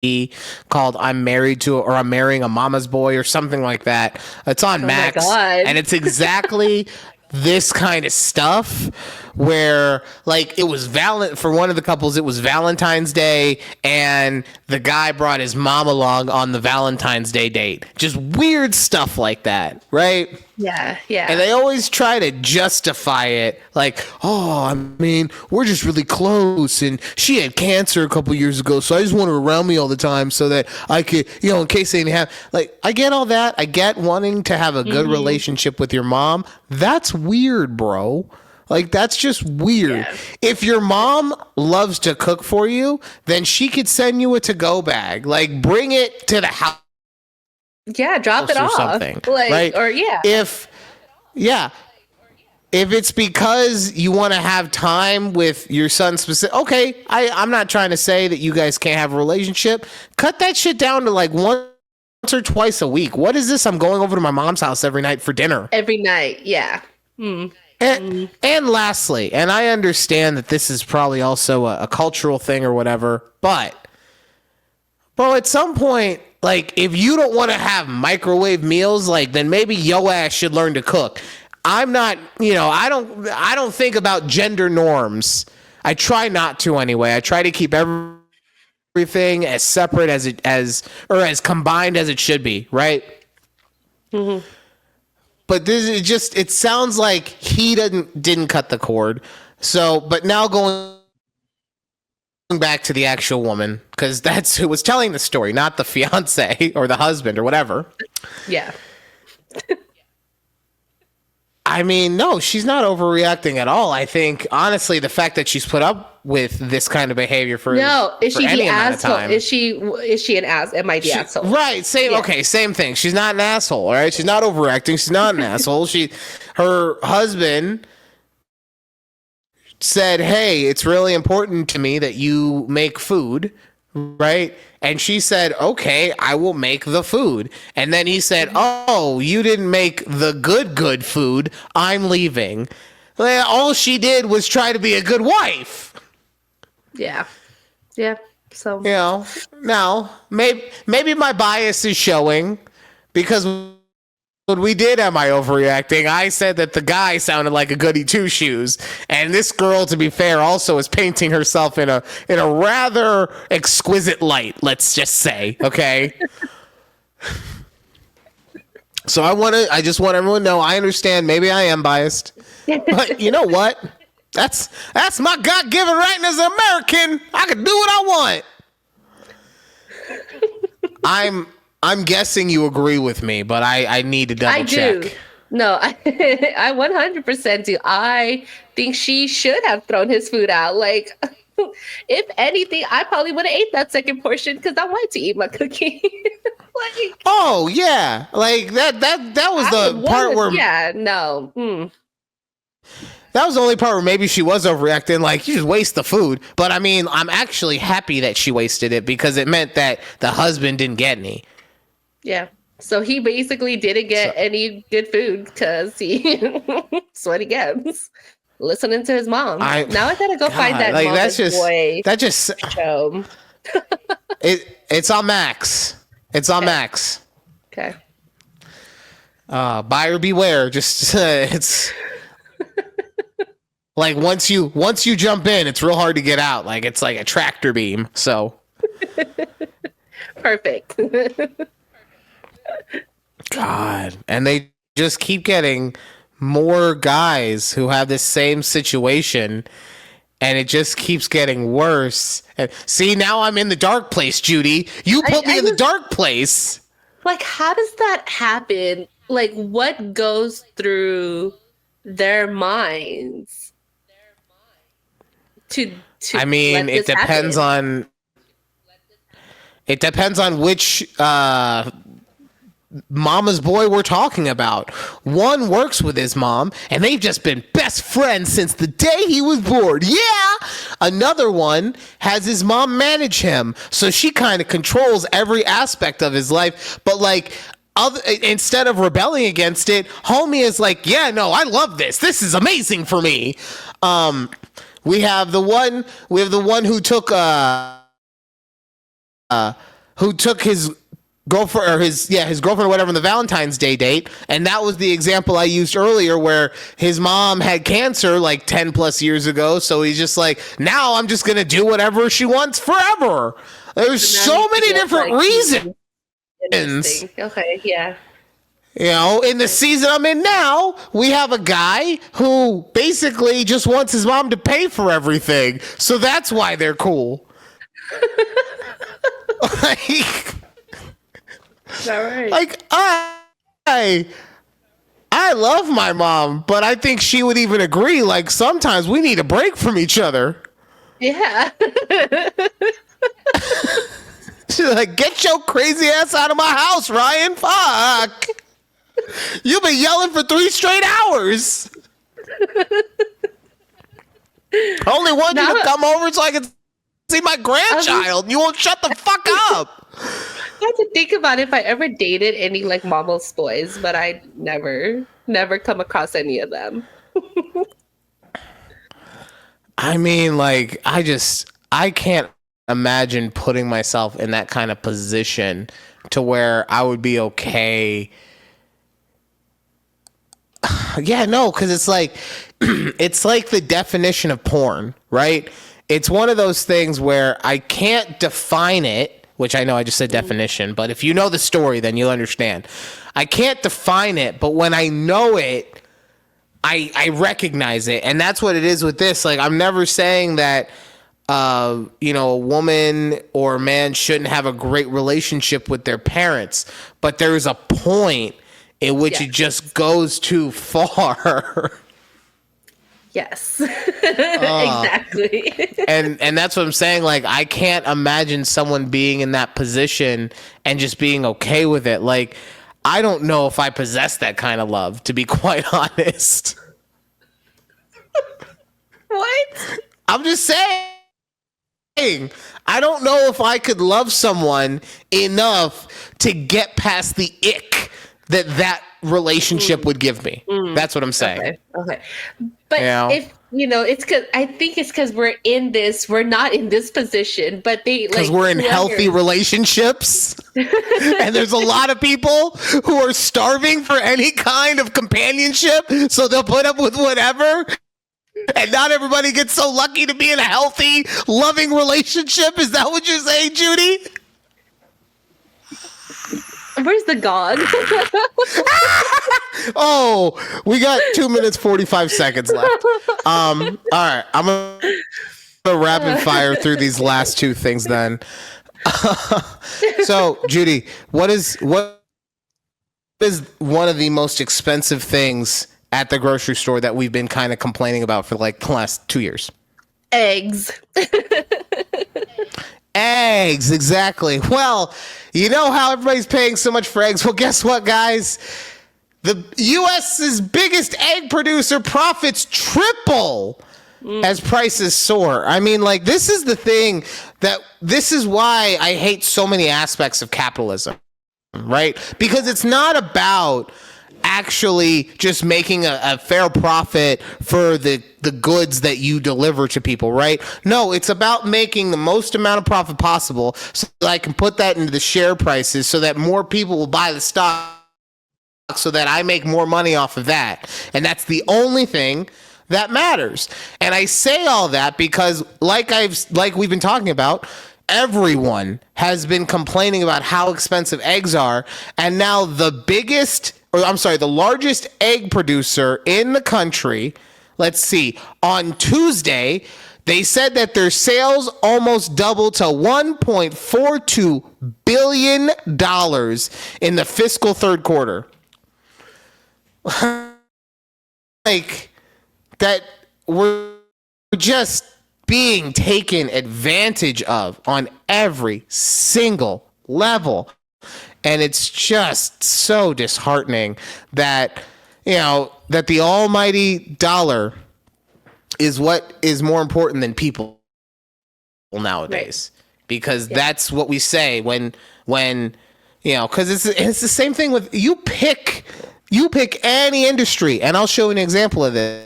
EP called I'm Marrying a Mama's Boy or something like that. It's on Max, and it's exactly this kind of stuff where, like, it was for one of the couples, it was Valentine's Day, and the guy brought his mom along on the Valentine's Day date. Just weird stuff like that, right? Yeah. And they always try to justify it, like, oh, I mean, we're just really close, and she had cancer a couple years ago, so I just want her around me all the time so that I could, in case anything happens. Like, I get all that. I get wanting to have a good relationship with your mom. That's weird, bro. Like, that's just weird. Yeah. If your mom loves to cook for you, then she could send you a to-go bag. Like, bring it to the house. Yeah, drop it off. Something, like, right? Or If it's because you want to have time with your son specific, okay, I'm not trying to say that you guys can't have a relationship. Cut that shit down to like once or twice a week. What is this? I'm going over to my mom's house every night for dinner. Every night, yeah. And lastly, and I understand that this is probably also a cultural thing or whatever, but bro, at some point, like, if you don't want to have microwave meals, like, then maybe yo ass should learn to cook. I'm not, I don't think about gender norms. I try not to anyway. I try to keep everything as separate as combined as it should be, right? Mm-hmm. But this is it sounds like he didn't cut the cord. So, but now going back to the actual woman, because that's who was telling the story, not the fiance or the husband or whatever. Yeah. I mean, no, she's not overreacting at all. I think, honestly, the fact that she's put up with this kind of behavior for is she any the asshole? Time, is she an ass? Am I the asshole? Right. Same thing. She's not an asshole. All right. She's not overreacting. She's not an asshole. Her husband said, "Hey, it's really important to me that you make food." Right? And she said, "Okay, I will make the food." And then he said, "Oh, you didn't make the good food. I'm leaving." All she did was try to be a good wife. Yeah. Yeah. So, now maybe my bias is showing, because when we did Am I Overreacting, I said that the guy sounded like a goody two shoes, and this girl, to be fair, also is painting herself in a rather exquisite light. Let's just say, okay. So I just want everyone to know, I understand. Maybe I am biased, but you know what? That's my God-given right as an American. I can do what I want. I'm guessing you agree with me, but I need to double check. Do. No, I 100% do. I think she should have thrown his food out. Like, If anything, I probably would have ate that second portion because I wanted to eat my cookie. Like, Oh yeah, like that was the part where yeah, no. that was the only part where maybe she was overreacting. Like, you just waste the food. But I mean, I'm actually happy that she wasted it because it meant that the husband didn't get any. Yeah. So he basically didn't get any good food because he that's what he gets. Listening to his mom. Now I gotta go find that like, Mama's Boy show. It's on Max. It's on Max. Okay. Buyer beware. Just it's like once you jump in, it's real hard to get out. Like it's like a tractor beam. So perfect. God, and they just keep getting more guys who have this same situation, and it just keeps getting worse. And see, now I'm in the dark place, Judy. You put me in the dark place. Like, how does that happen? Like, what goes through their minds to I mean, it depends on which Mama's Boy we're talking about. One works with his mom, and they've just been best friends since the day he was born. Yeah! Another one has his mom manage him, so she kind of controls every aspect of his life, but like, instead of rebelling against it, homie is like, yeah, no, I love this. This is amazing for me. We have the one who took his girlfriend or his girlfriend or whatever on the Valentine's Day date, and that was the example I used earlier where his mom had cancer like 10 plus years ago, so he's just like, now I'm just gonna do whatever she wants forever. There's so many different reasons. Okay, yeah. You know, in the season I'm in now, we have a guy who basically just wants his mom to pay for everything, so that's why they're cool. Like, I love my mom, but I think she would even agree, like, sometimes we need a break from each other. Yeah. She's like, get your crazy ass out of my house, Ryan. Fuck. You've been yelling for 3 straight hours. I only want you to come over so I can see my grandchild, and you won't shut the fuck up. I had to think about if I ever dated any like Mama's Boys, but I never come across any of them. I mean, like, I can't imagine putting myself in that kind of position to where I would be okay. Yeah, no, because it's like the definition of porn, right? It's one of those things where I can't define it, which I know I just said definition, but if you know the story, then you'll understand. I can't define it, but when I know it, I recognize it. And that's what it is with this. Like, I'm never saying that, a woman or a man shouldn't have a great relationship with their parents, but there's a point in which it just goes too far. Yes, exactly. and that's what I'm saying. Like, I can't imagine someone being in that position and just being okay with it. Like, I don't know if I possess that kind of love, to be quite honest. What? I'm just saying. I don't know if I could love someone enough to get past the ick that relationship would give me. That's what I'm saying. Okay. But if it's because I think it's because we're not in this position, but because we're in healthy relationships, and there's a lot of people who are starving for any kind of companionship, so they'll put up with whatever. And not everybody gets so lucky to be in a healthy, loving relationship. Is that what you're saying, Judy? Where's the gong? Oh, we got 2 minutes 45 seconds left. All right, I'm gonna rapid fire through these last 2 things then. So, Judy, what is one of the most expensive things at the grocery store that we've been kind of complaining about for like the last 2 years? Eggs. Eggs, exactly. Well, you know how everybody's paying so much for eggs? Well, guess what, guys? The U.S.'s biggest egg producer profits triple as prices soar. I mean, like, this is the thing this is why I hate so many aspects of capitalism, right? Because it's not about actually just making a fair profit for the goods that you deliver to people, right? No, it's about making the most amount of profit possible so that I can put that into the share prices so that more people will buy the stock so that I make more money off of that. And that's the only thing that matters. And I say all that because like we've been talking about, everyone has been complaining about how expensive eggs are, and now the largest egg producer in the country, let's see, on Tuesday, they said that their sales almost doubled to $1.42 billion in the fiscal third quarter. Like, that we're just being taken advantage of on every single level. And it's just so disheartening that, that the almighty dollar is what is more important than people nowadays. Right. Because that's what we say when because it's the same thing with you pick any industry, and I'll show you an example of this.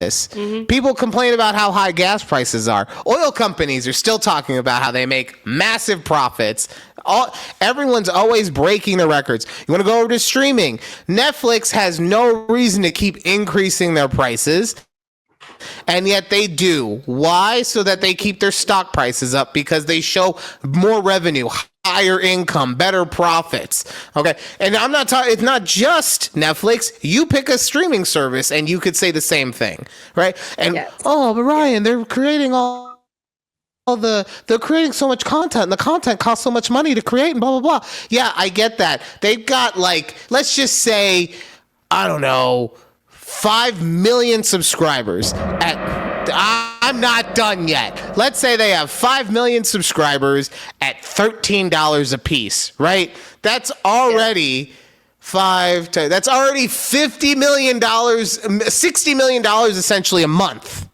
Mm-hmm. People complain about how high gas prices are. Oil companies are still talking about how they make massive profits. Everyone's always breaking the records. You want to go over to streaming? Netflix has no reason to keep increasing their prices, and yet they do. Why? So that they keep their stock prices up, because they show more revenue, higher income, better profits. Okay. And I'm not talking, it's not just Netflix. You pick a streaming service and you could say the same thing. Right. And, but Ryan, they're creating they're creating so much content, and the content costs so much money to create and blah, blah, blah. Yeah, I get that. They've got, like, let's just say, I don't know, 5 million subscribers I'm not done yet. Let's say they have 5 million subscribers at $13 a piece, right? That's already that's already $50 million, $60 million essentially a month,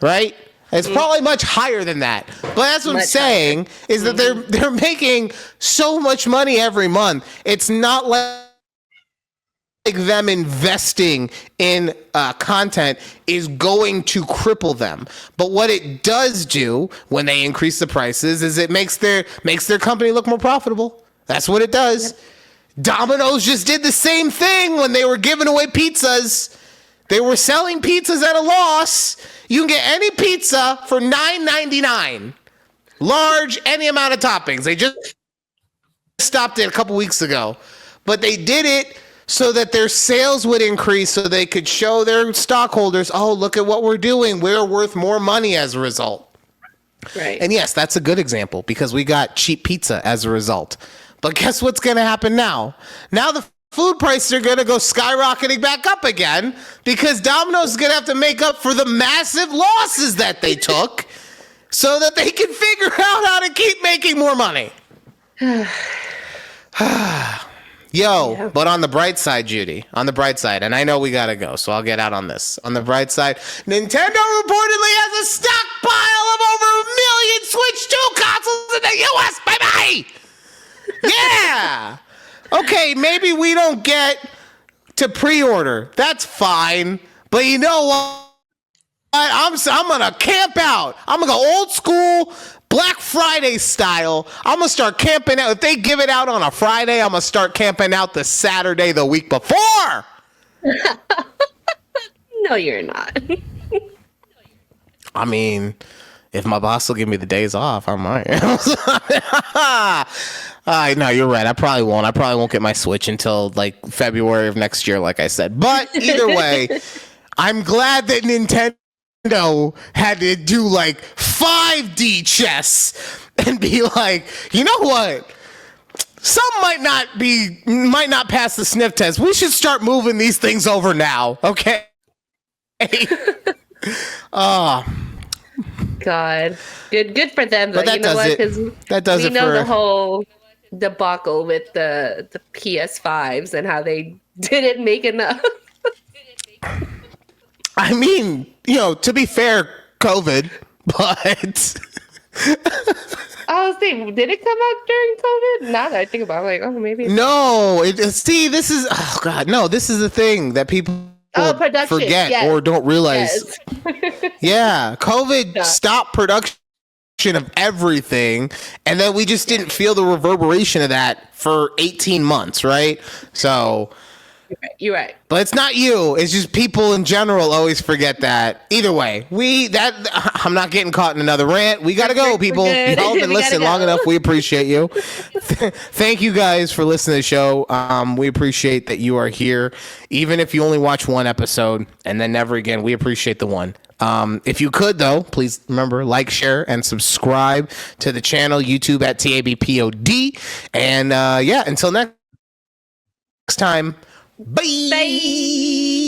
right? It's probably much higher than that. But that's what I'm saying is that they're making so much money every month. It's not like them investing in content is going to cripple them. But what it does do when they increase the prices is it makes their company look more profitable. That's what it does. Yep. Domino's just did the same thing when they were giving away pizzas. They were selling pizzas at a loss. You can get any pizza for $9.99. Large, any amount of toppings. They just stopped it a couple weeks ago. But they did it so that their sales would increase, so they could show their stockholders, oh, look at what we're doing. We're worth more money as a result. Right. And yes, that's a good example because we got cheap pizza as a result. But guess what's going to happen now? Now the food prices are going to go skyrocketing back up again because Domino's is going to have to make up for the massive losses that they took so that they can figure out how to keep making more money. But on the bright side, Judy, on the bright side, and I know we got to go, so I'll get out on this. On the bright side, Nintendo reportedly has a stockpile of over 1 million Switch 2 consoles in the U.S., baby! Yeah! Okay, maybe we don't get to pre-order. That's fine. But you know what? I'm going to camp out. I'm going to go old school Black Friday style. I'm going to start camping out. If they give it out on a Friday, I'm going to start camping out the Saturday the week before. No, you're not. I mean, if my boss will give me the days off, I might. No, you're right. I probably won't. I probably won't get my Switch until like February of next year, like I said. But either way, I'm glad that Nintendo had to do like 5D chess and be like, you know what? Some might not pass the sniff test. We should start moving these things over now, okay? God, good for them though. But that You know does what? it. 'Cause That does we it know for the whole debacle with the PS5s and how they didn't make enough. I mean, to be fair, COVID, but I was thinking, did it come out during COVID? Now that I think about it, I'm like, oh, maybe. no. See, this is this is the thing that people Production. forget Yes. or don't realize. Yes. Yeah, COVID Yeah. stopped production of everything, and then we just didn't feel the reverberation of that for 18 months, right? So. You're right. But it's not you. It's just people in general always forget that. Either way, I'm not getting caught in another rant. We gotta go, people. Good. Y'all have been We gotta listening go. long enough. We appreciate you. Thank you guys for listening to the show. We appreciate that you are here, even if you only watch one episode and then never again. We appreciate the one. If you could, though, please remember, like, share, and subscribe to the channel, YouTube at TABPOD. And until next time. Bye. Bye.